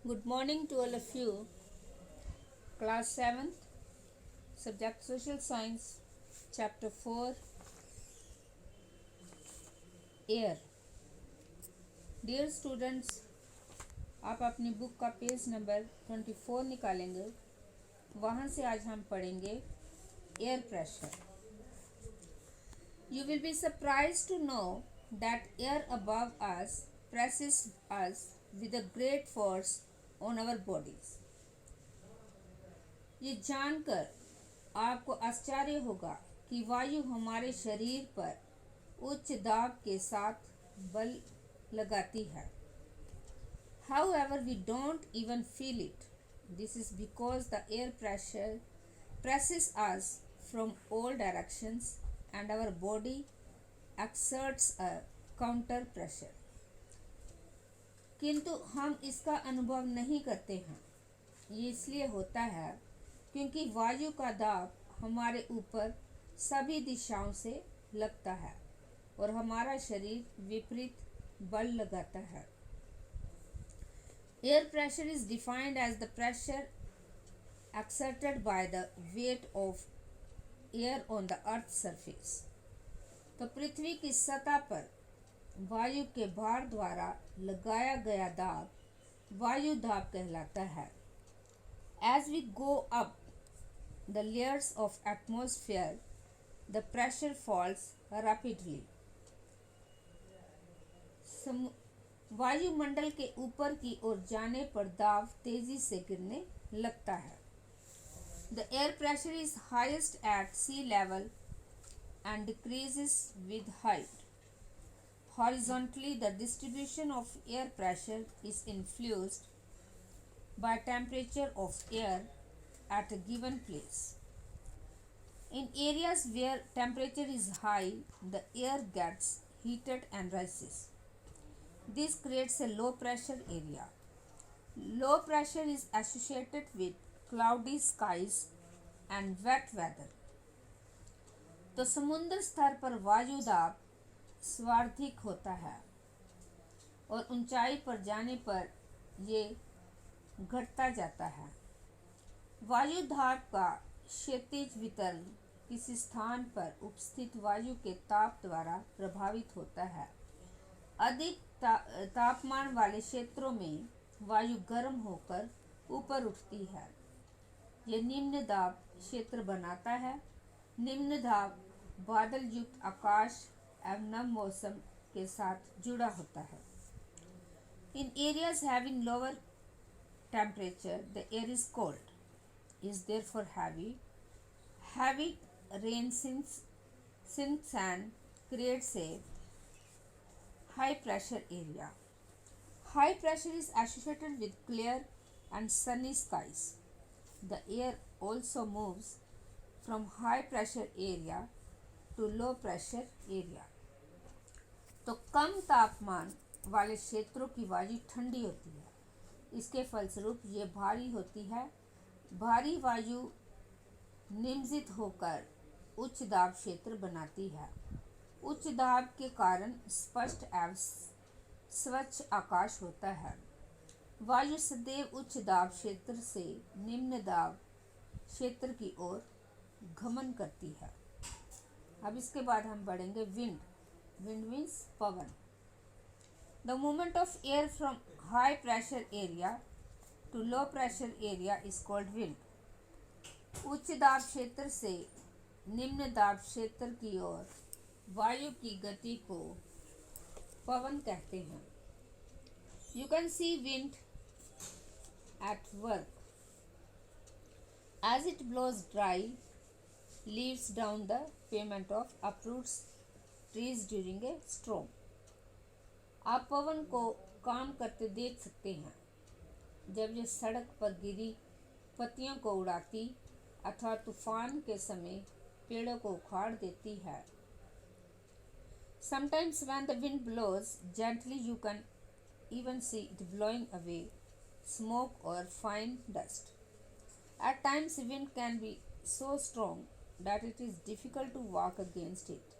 Good morning to all of you. Class 7th, Subject Social Science, Chapter 4, Air. Dear students, आप अपनी book का page number 24 निकालेंगे। वहाँ से आज हम पढ़ेंगे air pressure. You will be surprised to know that air above us presses us with a great force on our bodies. ये जानकर आपको आश्चर्य होगा कि वायु हमारे शरीर पर उच्च दाब के साथ बल लगाती है। However, we don't even feel it. This is because the air pressure presses us from all directions and our body exerts a counter pressure. किंतु हम इसका अनुभव नहीं करते हैं। ये इसलिए होता है क्योंकि वायु का दाब हमारे ऊपर सभी दिशाओं से लगता है और हमारा शरीर विपरीत बल लगाता है। Air pressure is defined as the pressure exerted by the weight of air on the earth's surface. तो पृथ्वी की सतह पर वायु के भार द्वारा लगाया गया दाब वायु दाब कहलाता है। As we go up the layers of atmosphere, the pressure falls rapidly. वायुमंडल के ऊपर की ओर जाने पर दाब तेजी से गिरने लगता है। The air pressure is highest at sea level and decreases with height. Horizontally, the distribution of air pressure is influenced by temperature of air at a given place. In areas where temperature is high, the air gets heated and rises. This creates a low pressure area. Low pressure is associated with cloudy skies and wet weather. तो समुद्र स्तर पर वायु दाब सर्वाधिक होता है और ऊंचाई पर जाने पर ये घटता जाता है। वायु दाब का क्षैतिज वितरण किसी स्थान पर उपस्थित वायु के ताप द्वारा प्रभावित होता है। अधिक तापमान वाले क्षेत्रों में वायु गर्म होकर ऊपर उठती है। यह निम्न दाब क्षेत्र बनाता है। निम्न दाब बादल युक्त आकाश एवं नम मौसम के साथ जुड़ा होता है। In areas having lower temperature, the air is cold, is therefore heavy. Heavy rain sinks and creates a high pressure area. High pressure is associated with clear and sunny skies. The air also moves from high pressure area to low pressure area. तो कम तापमान वाले क्षेत्रों की वायु ठंडी होती है। इसके फलस्वरूप ये भारी होती है। भारी वायु निम्नजित होकर उच्च दाब क्षेत्र बनाती है। उच्च दाब के कारण स्पष्ट एवं स्वच्छ आकाश होता है। वायु सदैव उच्च दाब क्षेत्र से निम्न दाब क्षेत्र की ओर गमन करती है। अब इसके बाद हम पढ़ेंगे विंड। विंड मीन्स पवन। The movement of air from high pressure area to low pressure area is called wind. उच्च दाब क्षेत्र से निम्न दाब क्षेत्र की ओर वायु की गति को पवन कहते हैं। You can see wind at work as it blows dry leaves down the pavement of uproots trees during a storm. आप पवन को काम करते देख सकते हैं जब यह सड़क पर गिरी पत्तियों को उड़ाती अथवा तूफान के समय पेड़ों को उखाड़ देती है। Sometimes when the wind blows gently, you can even see it blowing away smoke or fine dust. At times, wind can be so strong that it is difficult to walk against it.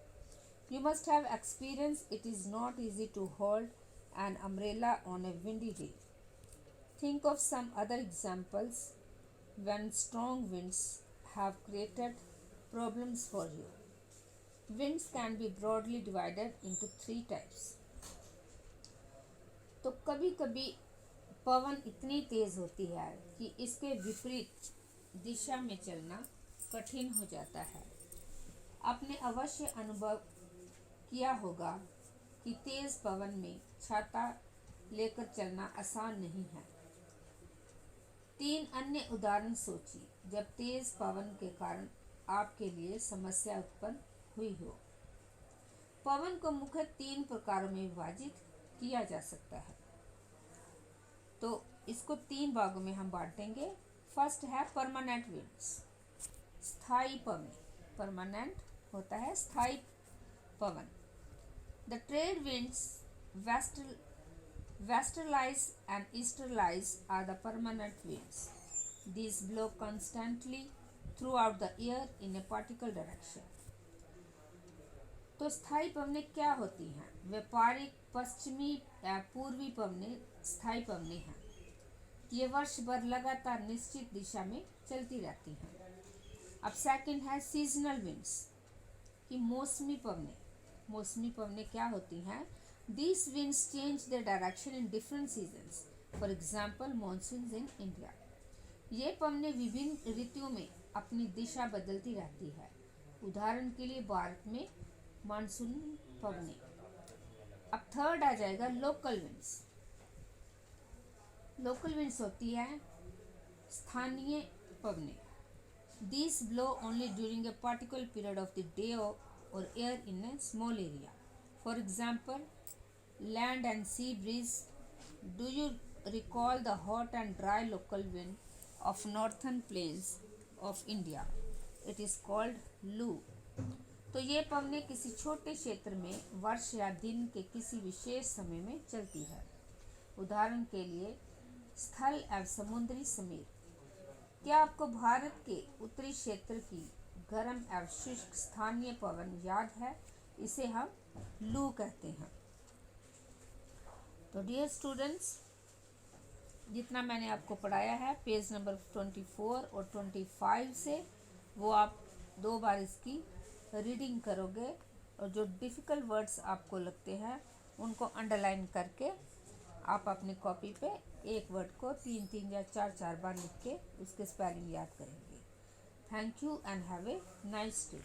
You must have experienced it is not easy to hold an umbrella on a windy day. Think of some other examples when strong winds have created problems for you. Winds can be broadly divided into three types. तो कभी कभी पवन इतनी तेज होती है कि इसके विपरीत दिशा में चलना कठिन हो जाता है। आपने अवश्य अनुभव किया होगा कि तेज पवन में छाता लेकर चलना आसान नहीं है। 3 अन्य उदाहरण सोचिए जब तेज पवन के कारण आपके लिए समस्या उत्पन्न हुई हो। पवन को मुख्य 3 प्रकारों में विभाजित किया जा सकता है, तो इसको 3 भागों में हम बांटेंगे। फर्स्ट है परमानेंट विंड्स, स्थायी पवन। परमानेंट होता है स्थायी पवन। The trade winds westerlies and easterlies are the permanent winds. These blow constantly throughout the year in a particular direction. तो स्थायी पवनें क्या होती हैं? व्यापारिक पश्चिमी या पूर्वी पवनें स्थायी पवनें हैं। ये वर्ष भर लगातार निश्चित दिशा में चलती रहती हैं। अब सेकंड है सीजनल विंड्स, कि मौसमी पवनें। मौसमी पवनें क्या होती हैं? These winds change their direction in different seasons. For example, monsoons in India. ये पवनें विभिन्न ऋतुओं में अपनी दिशा बदलती रहती है। उदाहरण के लिए भारत में मानसून पवनें। अब थर्ड आ जाएगा लोकल विंड्स। लोकल विंड्स होती है स्थानीय पवनें। These blow only during a particular period of the day or air in a small area. For example, land and sea breeze. Do you recall the hot and dry local wind of northern plains of India? It is called लू। तो ये पवनें किसी छोटे क्षेत्र में वर्ष या दिन के किसी विशेष समय में चलती है। उदाहरण के लिए स्थल एवं समुद्री समीर। क्या आपको भारत के उत्तरी क्षेत्र की गर्म एवं शुष्क स्थानीय पवन याद है? इसे हम लू कहते हैं। तो डियर स्टूडेंट्स, जितना मैंने आपको पढ़ाया है पेज नंबर 24 और 25 से, वो आप 2 बार इसकी रीडिंग करोगे और जो डिफ़िकल्ट वर्ड्स आपको लगते हैं उनको अंडरलाइन करके आप अपनी कॉपी पे एक वर्ड को 3-3 या 4-4 बार लिख के उसके स्पेलिंग याद करेंगे। Thank you and have a nice day.